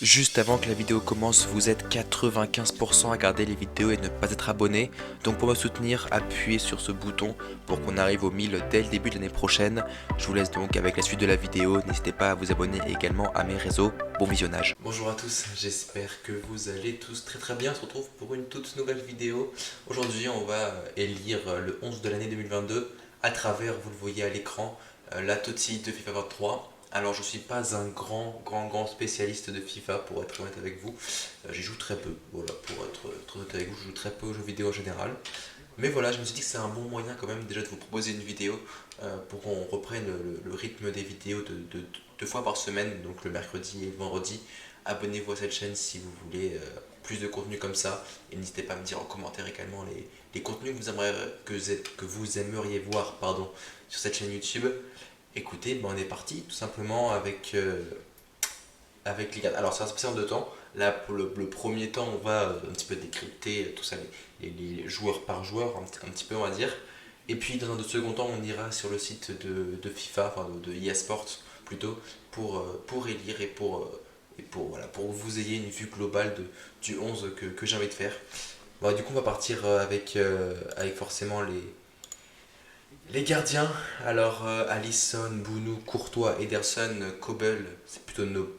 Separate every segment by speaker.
Speaker 1: Juste avant que la vidéo commence, vous êtes 95% à regarder les vidéos et ne pas être abonné. Donc pour me soutenir, appuyez sur ce bouton pour qu'on arrive aux 1000 dès le début de l'année prochaine. Je vous laisse donc avec la suite de la vidéo. N'hésitez pas à vous abonner également à mes réseaux. Bon visionnage. Bonjour à tous, j'espère que vous allez tous très bien. On se retrouve pour une toute nouvelle vidéo. Aujourd'hui on va élire le 11 de l'année 2022 à travers, vous le voyez à l'écran, la TOTY de FIFA 23. Alors je suis pas un grand spécialiste de FIFA pour être honnête avec vous. J'y joue très peu, voilà, pour être honnête avec vous, je joue très peu aux jeux vidéo en général. Mais voilà, je me suis dit que c'est un bon moyen quand même déjà de vous proposer une vidéo pour qu'on reprenne le rythme des vidéos de 2 fois par semaine, donc le mercredi et le vendredi. Abonnez-vous à cette chaîne si vous voulez plus de contenu comme ça. Et n'hésitez pas à me dire en commentaire également les contenus que vous aimeriez voir sur cette chaîne YouTube. Écoutez, ben on est parti tout simplement avec les gars. Alors ça va se passer en 2 temps. Là, pour le premier temps, on va un petit peu décrypter tout ça, les joueurs par joueur, un petit peu, on va dire. Et puis, dans un second temps, on ira sur le site de FIFA, enfin de EA Sports plutôt, pour élire voilà, pour que vous ayez une vue globale du 11 que j'ai envie de faire. Bon, du coup, on va partir avec forcément les gardiens. Alors, Alisson, Bounou, Courtois, Ederson, Kobel, c'est plutôt nos.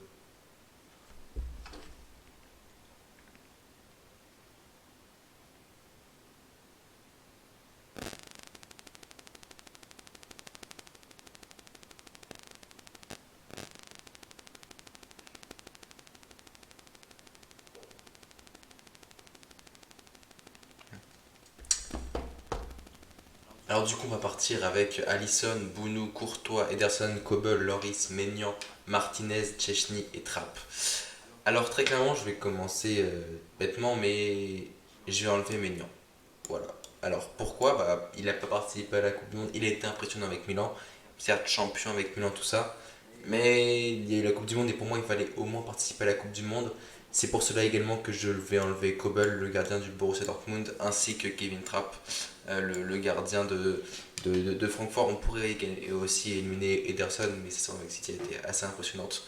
Speaker 1: Alors du coup, on va partir avec Alisson, Bounou, Courtois, Ederson, Kobel, Loris, Maignan, Martinez, Chechny et Trapp. Alors très clairement, je vais commencer bêtement, mais je vais enlever Maignan. Voilà. Alors pourquoi? Il n'a pas participé à la Coupe du Monde, il a été impressionnant avec Milan, certes champion avec Milan, tout ça, mais il y a eu la Coupe du Monde et pour moi il fallait au moins participer à la Coupe du Monde. C'est pour cela également que je vais enlever Kobel, le gardien du Borussia Dortmund, ainsi que Kevin Trapp, le gardien de Francfort. On pourrait aussi éliminer Ederson, mais sa saison avec City a été assez impressionnante.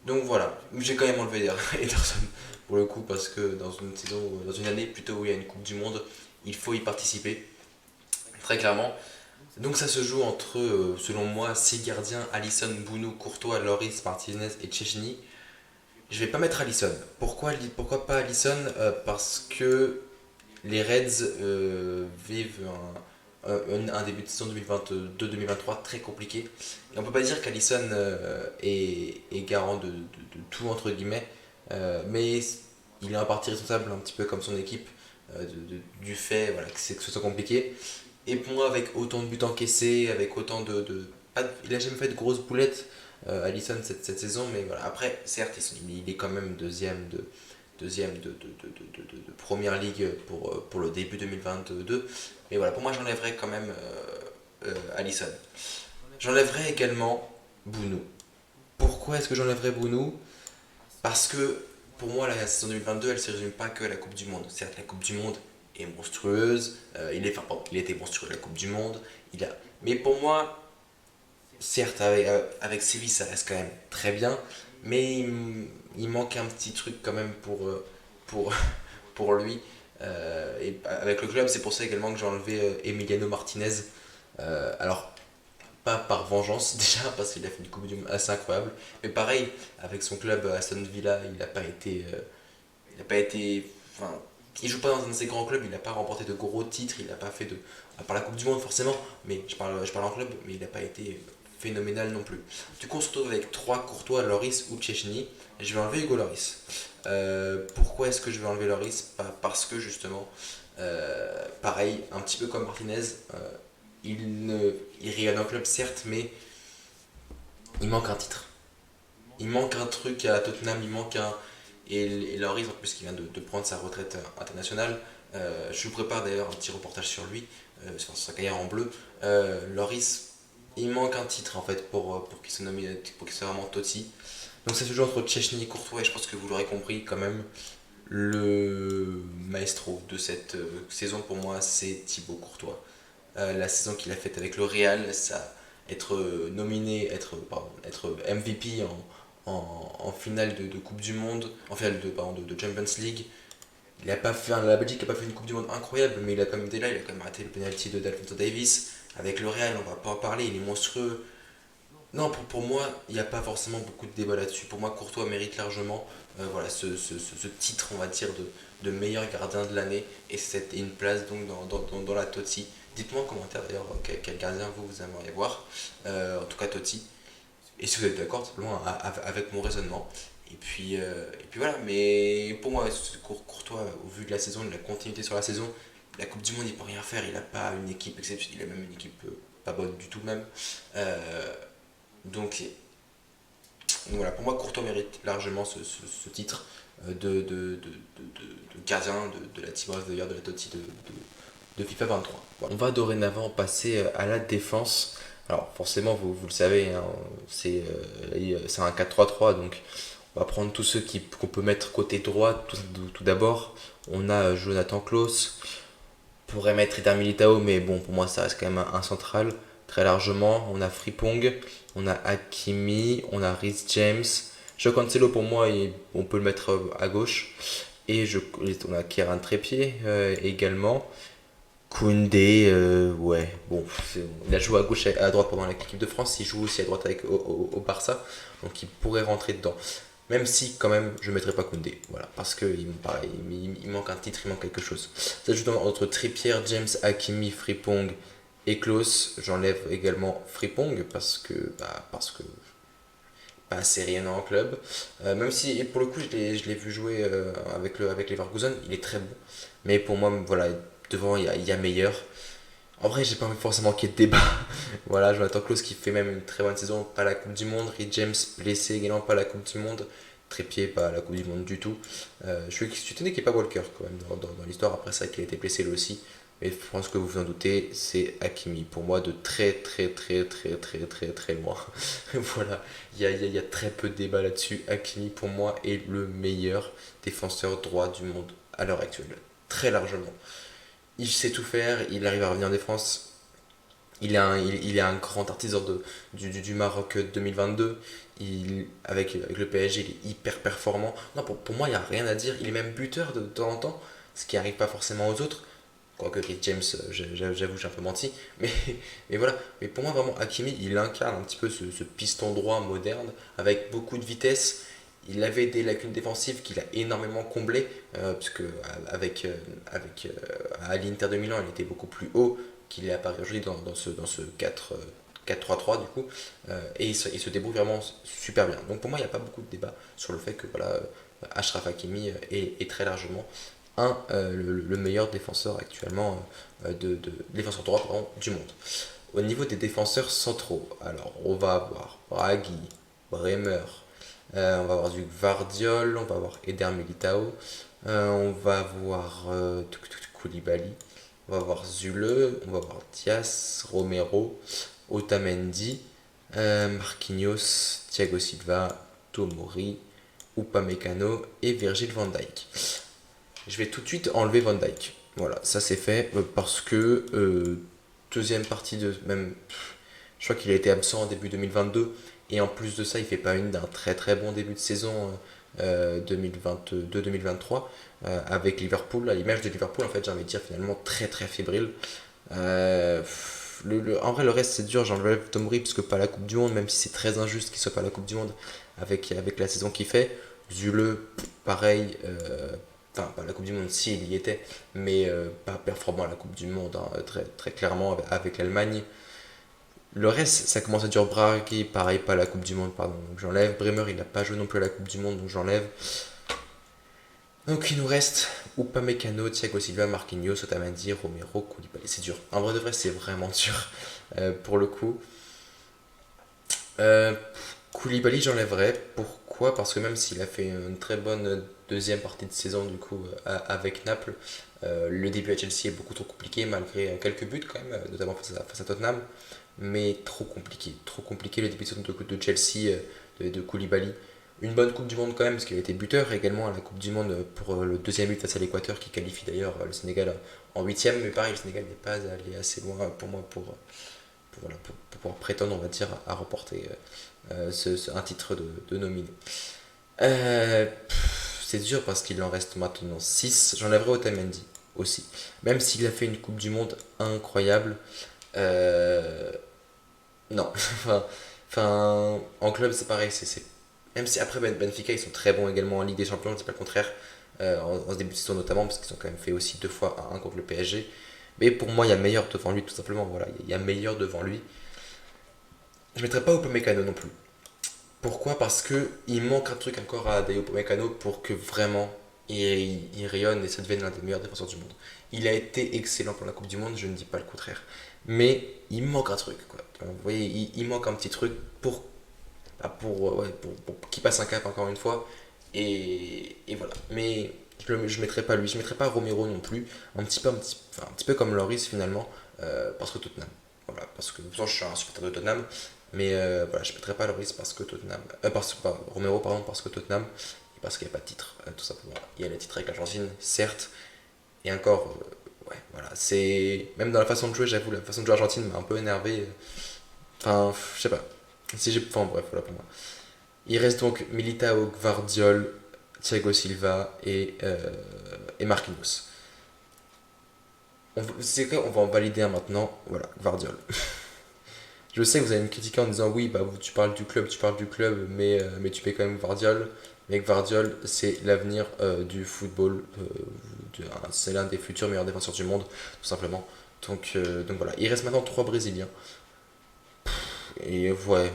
Speaker 1: Donc voilà, j'ai quand même enlevé Ederson pour le coup parce que dans une année plutôt où il y a une Coupe du Monde, il faut y participer, très clairement. Donc ça se joue entre, selon moi, 6 gardiens, Alisson, Bounou, Courtois, Loris, Martinez et Chechny. Je vais pas mettre Alisson. Pourquoi pas Alisson? Parce que les Reds vivent un début de saison 2022-2023 très compliqué. Et on peut pas dire qu'Alisson est garant de tout, entre guillemets, mais il est en partie responsable, un petit peu comme son équipe, du fait voilà, que ce soit compliqué. Et pour moi, avec autant de buts encaissés, avec autant il a jamais fait de grosses boulettes, Alisson, cette saison, mais voilà. Après, certes, il est quand même deuxième de première ligue pour le début 2022. Mais voilà, pour moi, j'enlèverais quand même Alisson. J'enlèverais également Bounou. Pourquoi est-ce que j'enlèverais Bounou? Parce que pour moi, la saison 2022, elle ne se résume pas que à la Coupe du Monde. Certes, la Coupe du Monde est monstrueuse. Il était monstrueux la Coupe du Monde. Mais pour moi, certes, avec Séville, ça reste quand même très bien. Mais il manque un petit truc quand même pour, pour lui. Et avec le club, c'est pour ça également que j'ai enlevé Emiliano Martinez. Alors, pas par vengeance déjà, parce qu'il a fait une Coupe du Monde assez incroyable. Mais pareil, avec son club Aston Villa, il n'a pas été. Il n'a pas été. Enfin, il joue pas dans un de ces grands clubs, il n'a pas remporté de gros titres, il n'a pas fait de. À part la Coupe du Monde forcément, mais je parle en club, mais il n'a pas été phénoménal non plus. Du coup, on se retrouve avec 3 Courtois, Loris ou Chechny. Je vais enlever Hugo Loris. Pourquoi est-ce que je vais enlever Loris? Parce que justement, pareil, un petit peu comme Martinez, il rayonne en club certes, mais il manque un titre. Il manque un truc à Tottenham, il manque un. Et Loris, en plus, qui vient de prendre sa retraite internationale, je vous prépare d'ailleurs un petit reportage sur lui, sur sa carrière en bleu. Loris, il manque un titre en fait pour qu'il soit nommé, pour qu'il soit vraiment Totti. Donc ça se joue entre Chechny et Courtois, et je pense que vous l'aurez compris quand même. Le maestro de cette saison pour moi, c'est Thibaut Courtois. La saison qu'il a faite avec le Real, ça, être nominé, être MVP en finale de Coupe du Monde, en finale de Champions League. La Belgique n'a pas fait une Coupe du Monde incroyable, mais il a quand même été là, il a quand même raté le penalty d'Alphonso Davies. Avec le Real, on va pas en parler, il est monstrueux. Non, pour moi, il n'y a pas forcément beaucoup de débat là-dessus. Pour moi, Courtois mérite largement voilà, ce titre, on va dire, de meilleur gardien de l'année et une place donc dans la Totti. Dites-moi en commentaire d'ailleurs quel gardien vous aimeriez voir, en tout cas Totti. Et si vous êtes d'accord, simplement avec mon raisonnement. Et puis voilà, mais pour moi, Courtois, au vu de la saison, de la continuité sur la saison, la Coupe du Monde, il peut rien faire. Il n'a pas une équipe exceptionnelle, il a même une équipe pas bonne du tout même. Euh, donc voilà, pour moi, Courtois mérite largement ce titre de gardien de la Team of the Year de la TOTY de FIFA 23. Voilà. On va dorénavant passer à la défense. Alors forcément, vous le savez, hein, c'est un 4-3-3, donc on va prendre tous ceux qu'on peut mettre côté droit. Tout d'abord, on a Jonathan Klaus. On pourrait mettre Eder Militao, mais bon, pour moi, ça reste quand même un central. Très largement, on a Frimpong, on a Hakimi, on a Reece James. Joe Cancelo, pour moi, on peut le mettre à gauche. On a Kieran Trippier également. Koundé, ouais, bon, il a joué à gauche et à droite pendant l'équipe de France, il joue aussi à droite au Barça, donc il pourrait rentrer dedans. Même si, quand même, je ne mettrais pas Koundé, voilà, parce qu'il me paraît, il manque un titre, il manque quelque chose. Ça joue entre Trippier, James, Hakimi, Frimpong et Klose. J'enlève également Frimpong parce que pas assez rien en club. Même si, et pour le coup, je l'ai vu jouer avec Leverkusen, il est très bon. Mais pour moi, voilà, devant, il y a meilleur. En vrai, j'ai pas envie forcément qu'il y ait de débat. Voilà, Jonathan Klaus qui fait même une très bonne saison, pas la Coupe du Monde. Reece James blessé également, pas la Coupe du Monde. Trépied, pas la Coupe du Monde du tout. Je suis étonné qu'il n'y ait pas Walker quand même dans l'histoire. Après ça, qu'il a été blessé lui aussi. Mais je pense que vous vous en doutez, c'est Hakimi. Pour moi, de très très très très très très très loin. Voilà, il y a très peu de débat là-dessus. Hakimi, pour moi, est le meilleur défenseur droit du monde à l'heure actuelle. Très largement. Il sait tout faire, il arrive à revenir en défense. Il est un grand artisan du Maroc 2022. Avec le PSG, il est hyper performant. Non, pour moi, il n'y a rien à dire. Il est même buteur de temps en temps, ce qui n'arrive pas forcément aux autres. Quoique Chris James, j'avoue, j'ai un peu menti. Mais voilà. Mais pour moi, vraiment, Hakimi, il incarne un petit peu ce piston droit moderne, avec beaucoup de vitesse. Il avait des lacunes défensives qu'il a énormément comblées, puisque à l'Inter de Milan, il était beaucoup plus haut qu'il est à Paris aujourd'hui dans ce 4-3-3 du coup, et il se débrouille vraiment super bien. Donc pour moi, il n'y a pas beaucoup de débat sur le fait que voilà, Achraf Hakimi est très largement le meilleur défenseur actuellement, défenseur droit pardon, du monde. Au niveau des défenseurs centraux, alors on va avoir Bragi, Bremer, on va avoir du Gvardiol, on va avoir Eder Militao, on va avoir Koulibaly, on va avoir Zule, on va avoir Dias, Romero, Otamendi, Marquinhos, Thiago Silva, Tomori, Upamecano et Virgil van Dijk. Je vais tout de suite enlever Van Dijk. Voilà, ça c'est fait parce que deuxième partie de même, je crois qu'il a été absent en début 2022 et en plus de ça, il fait pas une d'un très très bon début de saison 2022-2023 avec Liverpool. À l'image de Liverpool, en fait, j'ai envie de dire finalement très très fébrile. En vrai, le reste c'est dur. J'enlève Tomori parce que pas la Coupe du Monde, même si c'est très injuste qu'il soit pas la Coupe du Monde avec la saison qu'il fait. Zule, pareil. Enfin, pas la Coupe du Monde, si il y était, mais pas performant à la Coupe du Monde, hein, très, très clairement avec l'Allemagne. Le reste, ça commence à durer. Bragi, pareil, pas la Coupe du Monde, pardon, donc j'enlève. Bremer, il n'a pas joué non plus à la Coupe du Monde, donc j'enlève. Donc il nous reste Upamecano, Thiago Silva, Marquinhos, Otamendi, Romero, Koulibaly. C'est dur. En vrai de vrai, c'est vraiment dur pour le coup. Euh, Koulibaly, j'enlèverais. Pourquoi? Parce que même s'il a fait une très bonne deuxième partie de saison du coup avec Naples, le début à Chelsea est beaucoup trop compliqué malgré quelques buts quand même, notamment face à Tottenham, mais trop compliqué le début de saison de Chelsea, de Koulibaly. Une bonne Coupe du Monde quand même, parce qu'il a été buteur également à la Coupe du Monde pour le deuxième but face à l'Équateur qui qualifie d'ailleurs le Sénégal en huitième, mais pareil, le Sénégal n'est pas allé assez loin pour moi pour pouvoir prétendre, on va dire, à remporter un titre de nominé. C'est dur parce qu'il en reste maintenant 6. J'enlèverai Otamendi aussi. Même s'il a fait une Coupe du Monde incroyable, euh, non. En club, c'est pareil. Même si après Benfica, ils sont très bons également en Ligue des Champions, je dis pas le contraire. En ce début de saison notamment, parce qu'ils ont quand même fait aussi 2 fois 1 contre le PSG. Mais pour moi, il y a meilleur devant lui, tout simplement. Voilà, il y a meilleur devant lui. Je ne mettrais pas Upamecano non plus. Pourquoi? Parce que il manque un truc encore à Dayot Upamecano pour que vraiment il rayonne et ça devienne l'un des meilleurs défenseurs du monde. Il a été excellent pour la Coupe du Monde, je ne dis pas le contraire. Mais il manque un truc, quoi. Vous voyez, il manque un petit truc pour qu'il passe un cap encore une fois. Et voilà. Mais je mettrai pas lui, je mettrai pas Romero non plus. Un petit peu comme Loris finalement, parce que Tottenham. Voilà, parce que pourtant, je suis un supporter de Tottenham, mais voilà, je ne mettrai pas Loris parce que Tottenham, pas, Romero pardon, parce que Tottenham, et parce qu'il n'y a pas de titre, tout simplement. Il y a le titre avec l'Argentine, certes, et encore, ouais, voilà, c'est même dans la façon de jouer, j'avoue, la façon de jouer argentine m'a un peu énervé. Enfin, je sais pas. Enfin bref, voilà pour moi. Il reste donc Militao, Gvardiol, Thiago Silva et Marquinhos. C'est quoi, on va en valider un maintenant. Voilà, Gvardiol. Je sais que vous allez me critiquer en disant oui, bah, tu parles du club, mais tu mets quand même Gvardiol. Mais Gvardiol, c'est l'avenir du football. C'est l'un des futurs meilleurs défenseurs du monde, tout simplement. Donc voilà, il reste maintenant 3 Brésiliens. Et ouais,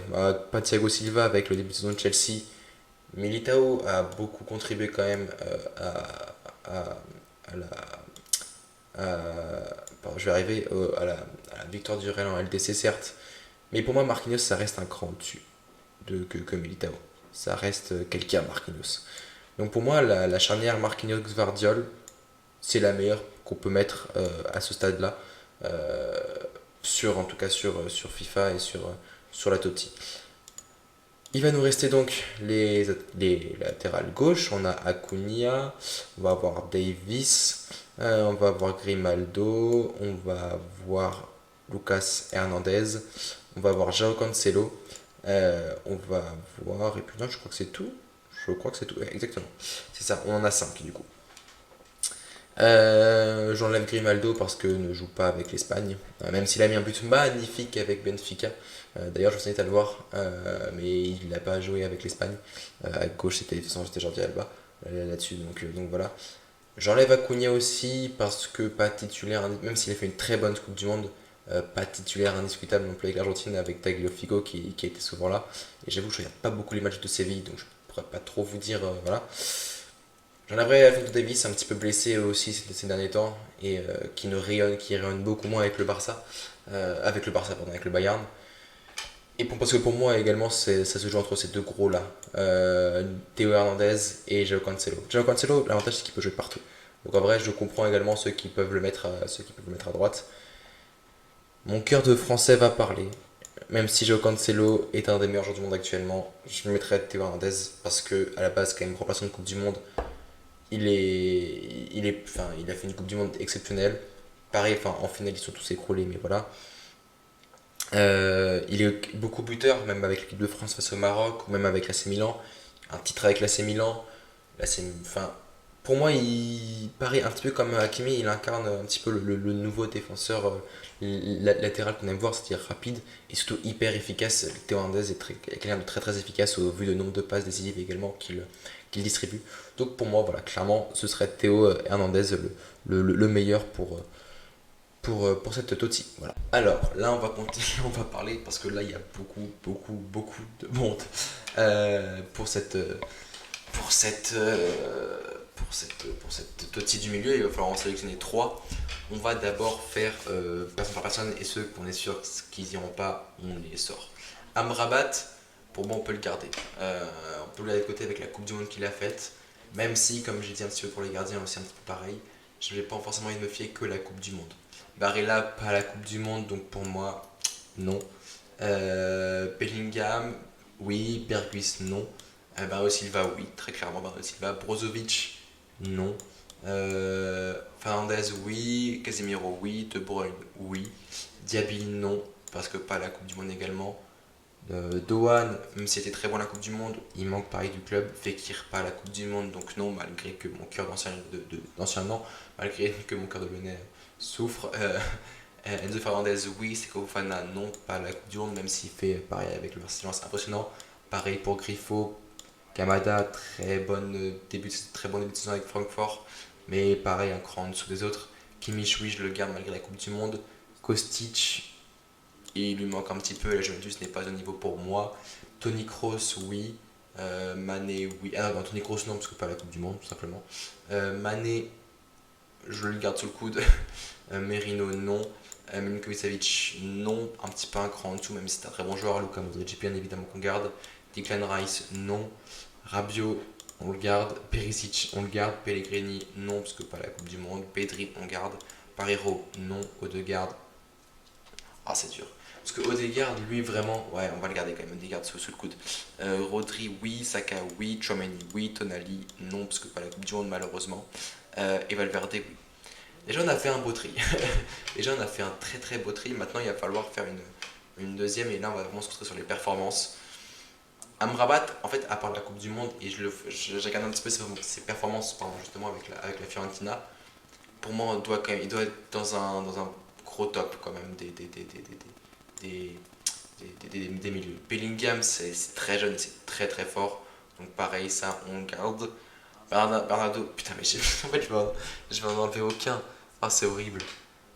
Speaker 1: pas Thiago Silva avec le début de saison de Chelsea. Militao a beaucoup contribué quand même à la. Pardon, je vais arriver à la victoire du Real en LDC, certes. Mais pour moi, Marquinhos, ça reste un cran au-dessus que Militao. Ça reste quelqu'un, Marquinhos. Donc pour moi, la charnière Marquinhos-Vardiol, c'est la meilleure qu'on peut mettre à ce stade-là. euh, en tout cas sur FIFA et sur la Totti. Il va nous rester donc les latérales gauche. On a Acuna, on va avoir Davis, on va avoir Grimaldo, on va avoir Lucas Hernandez, on va avoir João Cancelo, on va voir. Et puis non, je crois que c'est tout. Je crois que c'est tout, ouais, exactement. C'est ça, on en a 5 du coup. J'enlève Grimaldo parce que ne joue pas avec l'Espagne, même s'il a mis un but magnifique avec Benfica. D'ailleurs, je vous invite à le voir, mais il n'a pas joué avec l'Espagne. À gauche, de toute façon, c'était Jordi Alba là-dessus, donc voilà. J'enlève Acuna aussi parce que pas titulaire, même s'il a fait une très bonne Coupe du Monde, pas titulaire indiscutable non plus avec l'Argentine, avec Tagliafico qui était souvent là. Et j'avoue, je regarde pas beaucoup les matchs de Séville, donc je pourrais pas trop vous dire, voilà. J'en avais Alphonso Davies un petit peu blessé aussi ces derniers temps et qui rayonne beaucoup moins avec le Barça, pardon, avec le Bayern. Parce que pour moi également ça se joue entre ces deux gros là, Théo Hernandez et João Cancelo. João Cancelo, l'avantage c'est qu'il peut jouer partout. Donc en vrai je comprends également ceux qui peuvent le mettre à droite. Mon cœur de français va parler. Même si João Cancelo est un des meilleurs joueurs du monde actuellement, je le mettrais Théo Hernandez parce que à la base quand même remplaçant de Coupe du Monde, il a fait une Coupe du Monde exceptionnelle. Pareil, enfin, en finale, ils sont tous écroulés, mais voilà. Il est beaucoup buteur, même avec l'équipe de France face au Maroc, ou même avec l'AC Milan. Un titre avec l'AC Milan. Enfin, pour moi, il paraît un petit peu comme Hakimi, il incarne un petit peu le nouveau défenseur latéral qu'on aime voir, c'est-à-dire rapide et surtout hyper efficace. Théo Hernandez est quelqu'un de très très efficace au vu du nombre de passes décisives également qu'il distribue. Donc pour moi, voilà, clairement, ce serait Théo Hernandez le meilleur pour cette Totti. Voilà. Alors là, on va continuer, on va parler parce que là, il y a beaucoup de monde pour cette Totti du milieu. Il va falloir en sélectionner 3. On va d'abord faire personne par personne et ceux qu'on est sûr qu'ils n'iront pas, on les sort. Amrabat, pour moi, on peut le garder. On peut le garder de côté avec la Coupe du Monde qu'il a faite. Même si, comme j'ai dit un petit peu pour les gardiens, aussi un petit peu pareil, je n'ai pas forcément envie de me fier que la Coupe du Monde. Barella, pas la Coupe du Monde, donc pour moi, non. Bellingham, oui. Berghuis, non. Bernardo Silva, oui, très clairement Bernardo Silva. Brozovic, non. Fernandez, oui. Casemiro, oui. De Bruyne, oui. Diaby, non. parce que pas à la Coupe du Monde également. Dohan, même s'il était très bon à la Coupe du Monde, il manque pareil du club. Fekir, pas à la Coupe du Monde, donc non, malgré que mon cœur d'ancien non, malgré que mon cœur de Lyonnais souffre. Enzo Fernandez, oui. Seko Fofana, non, pas à la Coupe du Monde, même s'il fait pareil avec le Barcelone, c'est impressionnant. Pareil pour Griffo, Kamada, très bon début de saison avec Francfort, mais pareil, un cran en dessous des autres. Kimmich, oui, je le garde malgré la Coupe du Monde. Kostic, il lui manque un petit peu, la Juventus n'est pas au niveau pour moi. Tony Kroos, oui. Mané, oui. Ah non, Tony Kroos, non, parce que pas la Coupe du Monde, tout simplement. Mané, je le garde sous le coude. Merino, non. Milinkovic-Savic, non. Un petit peu un cran en dessous, même si c'est un très bon joueur. Luka Modric, bien évidemment qu'on garde. Declan Rice, non. Rabiot, on le garde. Perisic, on le garde. Pellegrini, non, parce que pas la Coupe du Monde. Pedri, on garde. Parero, non. Odegaard, ah, c'est dur. Parce que Odegaard, lui, vraiment, ouais, on va le garder quand même, Odegaard sous le coude. Rodri, oui. Saka, oui. Tchouaméni, oui. Tonali, non, parce que pas la Coupe du Monde, malheureusement. Et Valverde, oui. Déjà, on a fait un beau tri. Déjà, on a fait un très très beau tri. Maintenant, il va falloir faire une deuxième, et là, on va vraiment se concentrer sur les performances. Amrabat, en fait, à part la Coupe du Monde, et je regarde un petit peu ses performances, pardon, justement, avec la Fiorentina, pour moi, il doit être dans un gros top quand même des, des milieux. Bellingham, c'est très jeune, c'est très très fort. Donc pareil, ça, on garde. Bernardo, putain, mais en fait, je vais en enlever aucun. Ah, c'est horrible.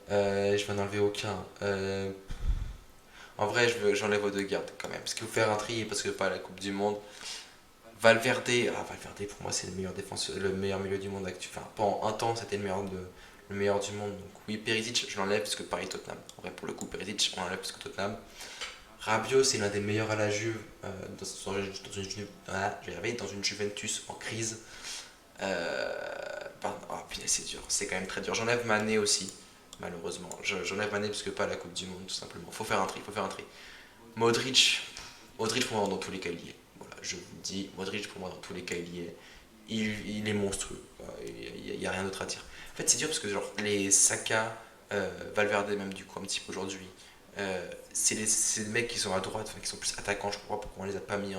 Speaker 1: Je vais en enlever aucun. En vrai, j'enlève Odegaard quand même. Parce qu'il faut faire un tri, parce que pas la Coupe du Monde. Valverde, pour moi, c'est le meilleur défenseur, le meilleur milieu du monde actuel. Enfin, pendant un temps, c'était le meilleur du monde. Donc oui, Perisic, je l'enlève parce que Paris Tottenham. En vrai, pour le coup, Perisic, on l'enlève parce que Tottenham. Rabiot, c'est l'un des meilleurs à la Juve, dans une Juventus en crise. Oh, putain, c'est dur, c'est quand même très dur. J'enlève Mané aussi, malheureusement. J'enlève Mané parce que pas la Coupe du Monde, tout simplement. Faut faire un tri. Modric, Modric pour moi dans tous les cas il y est. Voilà, je vous le dis, Modric pour moi dans tous les cas il y est. Il est monstrueux. Il n'y a rien d'autre à dire. En fait, c'est dur parce que genre les Saka, Valverde même du coup un petit peu aujourd'hui, c'est des mecs qui sont à droite, enfin, qui sont plus attaquants. Je crois pourquoi on les a pas mis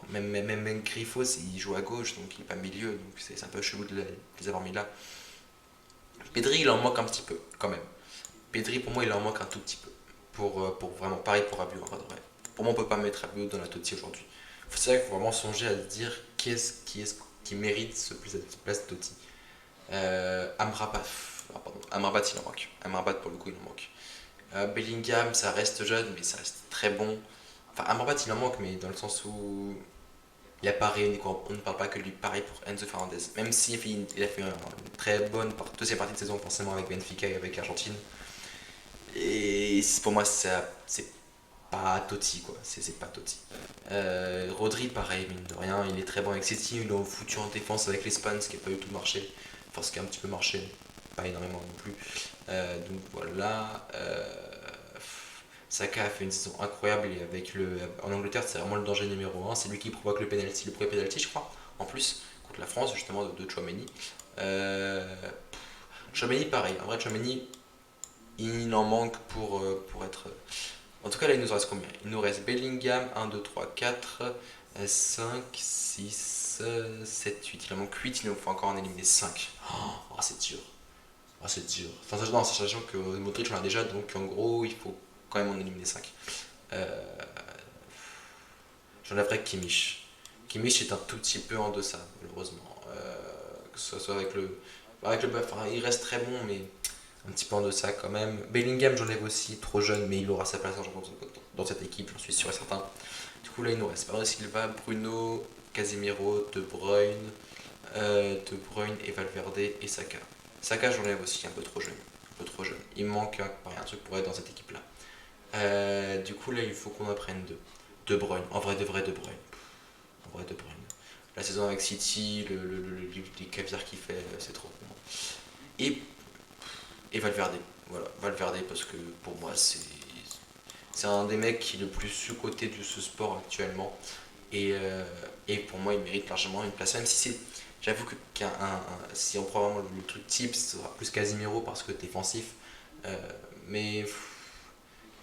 Speaker 1: même Griffos, il joue à gauche, donc il n'est pas milieu, donc c'est un peu chelou de les avoir mis là. Pedri, il en manque un petit peu, quand même. Pedri, pour moi, il en manque un tout petit peu. Pour vraiment, pareil pour Rabiot, en vrai. Pour moi, on peut pas mettre Rabiot dans la Totti aujourd'hui. C'est vrai qu'il faut vraiment songer à se dire qui mérite cette place de Totti. Amrabat, pardon, Amrabat, il en manque. Amrabat, pour le coup, il en manque. Bellingham, ça reste jeune, mais ça reste très bon. Enfin, Amrabat, il en manque, mais dans le sens où il a pas rayonné, quoi. On ne parle pas que lui, pareil pour Enzo Fernandez. Même s'il a fait une très bonne deuxième partie de saison, forcément, avec Benfica et avec l'Argentine. Et pour moi, c'est pas Totti, quoi. C'est pas Totti. Rodri, pareil, mine de rien, il est très bon avec City. Ils l'ont foutu en défense avec l'Espagne, ce qui n'a pas du tout marché. Enfin, ce qui a un petit peu marché, pas énormément non plus. Donc voilà. Saka a fait une saison incroyable et en Angleterre, c'est vraiment le danger numéro un. C'est lui qui provoque le premier penalty, je crois, en plus, contre la France, justement, de Chouameni. Chouameni, pareil. En vrai, Chouameni, il en manque pour être. En tout cas, là, il nous reste combien? Il nous reste Bellingham, 1, 2, 3, 4, 5, 6, 7, 8. Il en manque 8, il nous faut encore en éliminer 5. Oh, c'est dur. Oh, c'est dur. Enfin, non, sachant que Modric, on l'a déjà, donc en gros, il faut quand même en éliminer 5. Euh, J'enlèverais Kimmich. Kimmich est un tout petit peu en deçà, malheureusement. Que ce soit avec le buff, enfin, il reste très bon, mais un petit peu en deçà quand même. Bellingham, j'enlève aussi, trop jeune, mais il aura sa place dans cette équipe, j'en suis sûr et certain. Du coup, là, il nous reste Bernardo Silva, Bruno, Casemiro, De Bruyne et Valverde et Saka. Saka, j'enlève aussi, un peu trop jeune. Un peu trop jeune. Il me manque un truc pour être dans cette équipe-là. Du coup, là, il faut qu'on apprenne De Bruyne. En vrai, De Bruyne. En vrai, De Bruyne. La saison avec City, les caviar qu'il fait, c'est trop pour moi. Et Valverde. Voilà, Valverde, parce que pour moi, c'est un des mecs qui est le plus sous-coté de ce sport actuellement. Et pour moi, il mérite largement une place, même si c'est. J'avoue que si on prend vraiment le truc type, ce sera plus Casimiro parce que défensif. Euh, mais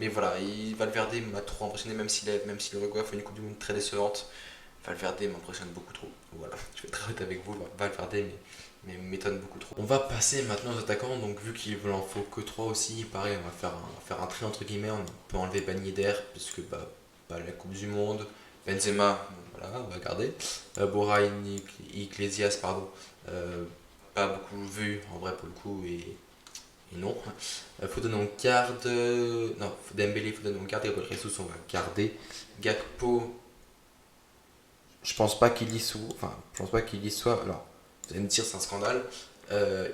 Speaker 1: Mais voilà, Valverde m'a trop impressionné, même si l'Uruguay fait une Coupe du Monde très décevante. Valverde m'impressionne beaucoup trop. Voilà, je vais être très honnête avec vous, Valverde mais m'étonne beaucoup trop. On va passer maintenant aux attaquants, donc vu qu'il en faut que 3 aussi, pareil, on va faire un tri entre guillemets, on peut enlever Ben Yedder, puisque pas la Coupe du Monde, Benzema, voilà, on va garder, Borja Iglesias, pardon, euh, pas beaucoup vu en vrai pour le coup, et non. Foden on garde, non, Dembélé, Foden on garde, Gabriel Jesus on va garder, Gakpo, je pense pas qu'il y soit. Alors, vous allez me dire, c'est un scandale.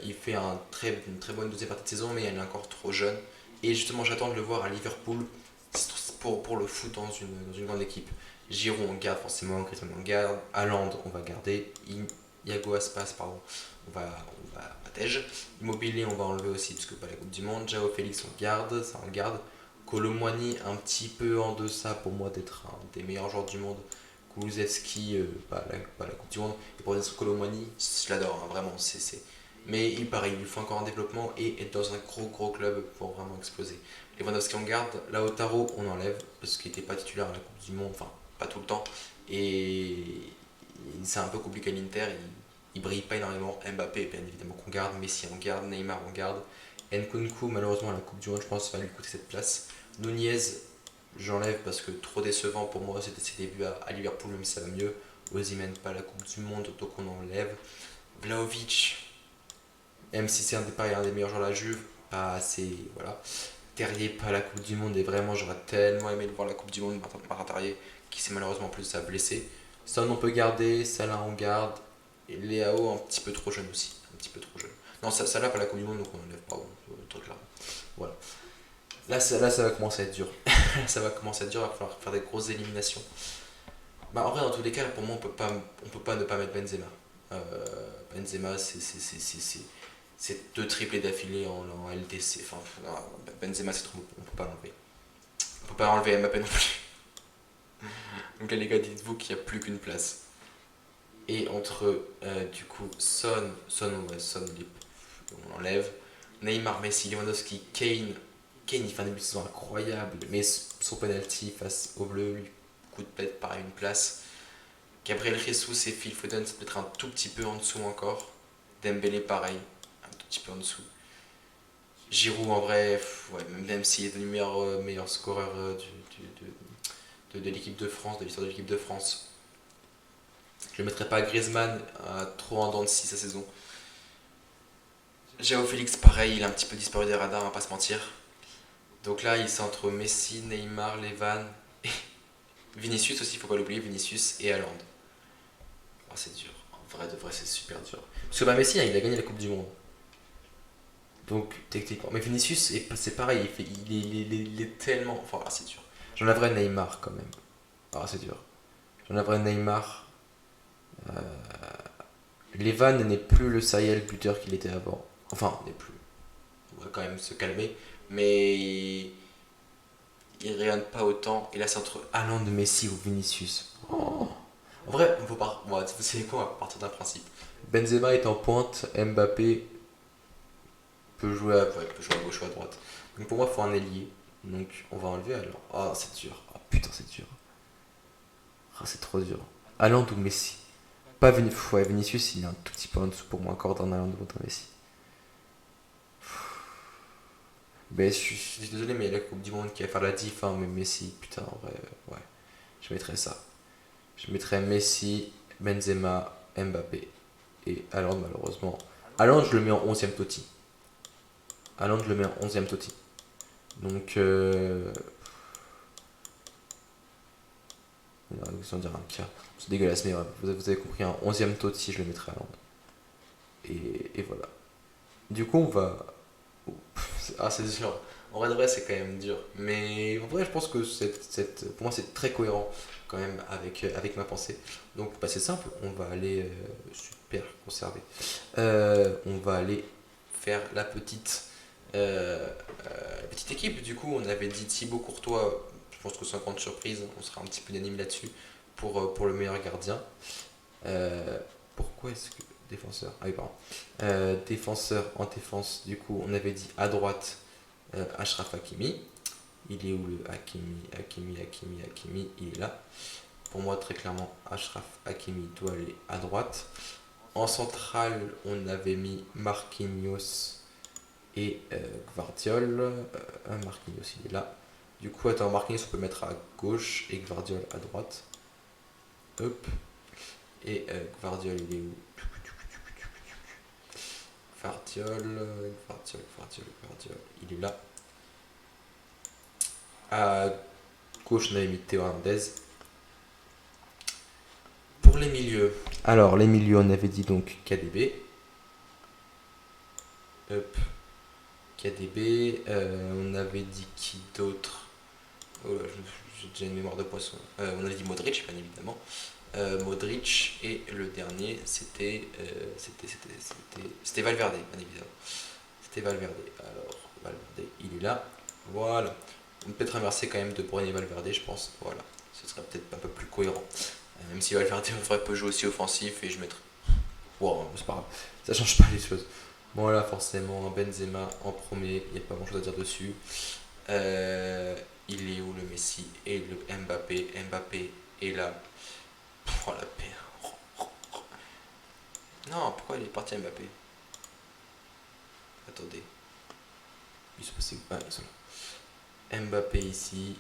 Speaker 1: Il fait une très bonne deuxième partie de saison, mais il est encore trop jeune. Et justement, j'attends de le voir à Liverpool pour le foot dans une grande équipe. Giroud, on garde forcément, Griezmann, on garde. Haaland, on va garder. Iago Aspas, pardon, on va à Tej. Immobilier, on va enlever aussi, parce que pas la Coupe du Monde. Jao Félix, on garde, ça on garde. Colomwani, un petit peu en deçà pour moi d'être un des meilleurs joueurs du monde. Kulusevski, pas la Coupe du Monde. Et pour être Colomwani, je l'adore, hein, vraiment. Mais pareil, il lui faut encore un développement et être dans un gros club pour vraiment exploser. Lewandowski on garde, Lautaro on enlève parce qu'il n'était pas titulaire à la Coupe du Monde, enfin pas tout le temps. Et c'est un peu compliqué à l'Inter, il brille pas énormément. Mbappé bien évidemment qu'on garde, Messi on garde, Neymar on garde. Nkunku malheureusement à la Coupe du Monde je pense que ça va lui coûter cette place. Nunez j'enlève parce que trop décevant pour moi c'était ses débuts à Liverpool même si ça va mieux. Osimhen pas la Coupe du Monde donc on enlève. Vlahovic, même si c'est un des meilleurs joueurs de la Juve, pas assez, voilà. Terrier pas la Coupe du Monde et vraiment j'aurais tellement aimé le voir la Coupe du Monde, Martin Terrier qui s'est malheureusement plus ça blessé. Son on peut garder, Salah on garde et Léao un petit peu trop jeune aussi, un petit peu trop jeune. Non Salah pas la Coupe du Monde donc on enlève pardon, truc là. Voilà. Là ça va commencer à être dur. Ça va commencer à être dur, il va falloir faire des grosses éliminations. Bah en vrai dans tous les cas pour moi on peut pas ne pas mettre Benzema. Benzema c'est deux triplés d'affilée en LDC. Enfin, non, Benzema, c'est trop. On peut pas l'enlever. On peut pas enlever Mbappé non plus. Donc là, les gars, dites-vous qu'il n'y a plus qu'une place. Et entre, du coup, Son, on l'enlève. Neymar, Messi, Lewandowski, Kane. Kane, il fait un début de saison incroyable, mais son penalty face au bleu lui coûte peut-être pareil une place. Gabriel Jesus et Phil Foden, c'est peut-être un tout petit peu en dessous encore. Dembélé, pareil, un tout petit peu en dessous. Giroud en vrai, ouais, même s'il est devenu meilleur scoreur de l'équipe de France, de l'histoire de l'équipe de France, je ne mettrais pas Griezmann trop en dents de scie sa saison. Joao Félix pareil, il a un petit peu disparu des radars, on va pas se mentir. Donc là, il est entre Messi, Neymar, Levan, et Vinicius aussi, faut pas l'oublier, Vinicius et Haaland. Oh, c'est dur, en vrai de vrai c'est super dur. Parce que Messi, il a gagné la Coupe du Monde. Donc, techniquement. Mais Vinicius, c'est pareil, il est tellement. Enfin, c'est dur. J'en avrais Neymar quand même. Ah, c'est dur. J'en avrais Neymar. Levan n'est plus le Sahel buteur qu'il était avant. Enfin, n'est plus. On va quand même se calmer. Mais il rayonne pas autant. Et là, c'est entre Haaland, Messi ou Vinicius. Oh. En vrai, on peut pas. Bon, vous savez quoi, on va partir d'un principe. Benzema est en pointe, Mbappé peut jouer à gauche ou à droite. Donc pour moi, il faut un ailier. Donc on va enlever alors. Ah, c'est dur. Ah putain, c'est dur. Ah, c'est trop dur. Haaland ou Messi. Pas ouais, Vinicius, il est un tout petit peu en dessous pour moi encore d'un Haaland ou d'un Messi. Mais je suis désolé, mais il y a la Coupe du Monde qui va faire la diff, hein, mais Messi, putain, en vrai, ouais. Je mettrais ça. Je mettrais Messi, Benzema, Mbappé et Haaland, malheureusement. Haaland, je le mets en 11ème Totti. Haaland, je le mets en 11ème Totti. Donc, sans dire un cas, c'est dégueulasse, mais ouais, vous avez compris, un 11ème Totti, je le mettrai à Londres. Et voilà. Du coup, on va. Ah, c'est dur. En vrai, de vrai, c'est quand même dur. Mais en vrai, je pense que pour moi, c'est très cohérent quand même avec ma pensée. Donc, bah, c'est simple, on va aller. Super conservé. On va aller faire la petite équipe. Du coup, on avait dit Thibaut Courtois. Je pense que sans grande surprise, on sera un petit peu unanime là-dessus pour le meilleur gardien. Euh, Pourquoi est-ce que. Défenseur. Ah oui, pardon. Défenseur en défense, du coup, on avait dit à droite Achraf Hakimi. Il est où le Hakimi? Il est là. Pour moi, très clairement, Achraf Hakimi doit aller à droite. En centrale, on avait mis Marquinhos et Gvardiol. Marquinhos, il est là. Du coup, attends, Marquinhos, on peut mettre à gauche et Gvardiol à droite. Hop. Et Gvardiol, il est où? Gvardiol, il est là. À gauche, on avait mis Théo Hernandez. Pour les milieux, alors les milieux, on avait dit donc KDB. Hop. KDB, on avait dit qui d'autre? Oh là, j'ai déjà une mémoire de poisson. On avait dit Modric, bien évidemment. Modric, et le dernier, c'était Valverde, bien évidemment. C'était Valverde. Alors, Valverde, il est là. Voilà. On peut peut-être inverser quand même De Bruyne et Valverde, je pense. Voilà. Ce serait peut-être un peu plus cohérent. Même si Valverde peut jouer aussi offensif, et je mettrais. Wow, c'est pas grave. Ça change pas les choses. Bon, là, forcément, Benzema en premier, il n'y a pas grand chose à dire dessus. Il est où le Messi et le Mbappé? Mbappé est là. Oh la paix. Non, pourquoi il est parti Mbappé? Attendez. Il se passait. Ah, ils sont là. Mbappé ici.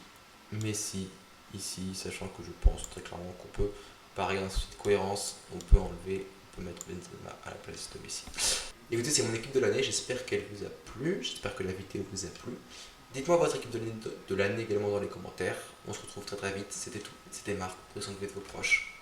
Speaker 1: Messi ici. Sachant que je pense très clairement qu'on peut, par un souci de cohérence, on peut enlever, on peut mettre Benzema à la place de Messi. Écoutez, c'est mon équipe de l'année. J'espère qu'elle vous a plu. J'espère que la vidéo vous a plu. Dites-moi votre équipe de l'année également dans les commentaires. On se retrouve très très vite. C'était tout. C'était Marc. Prenez soin de vos proches.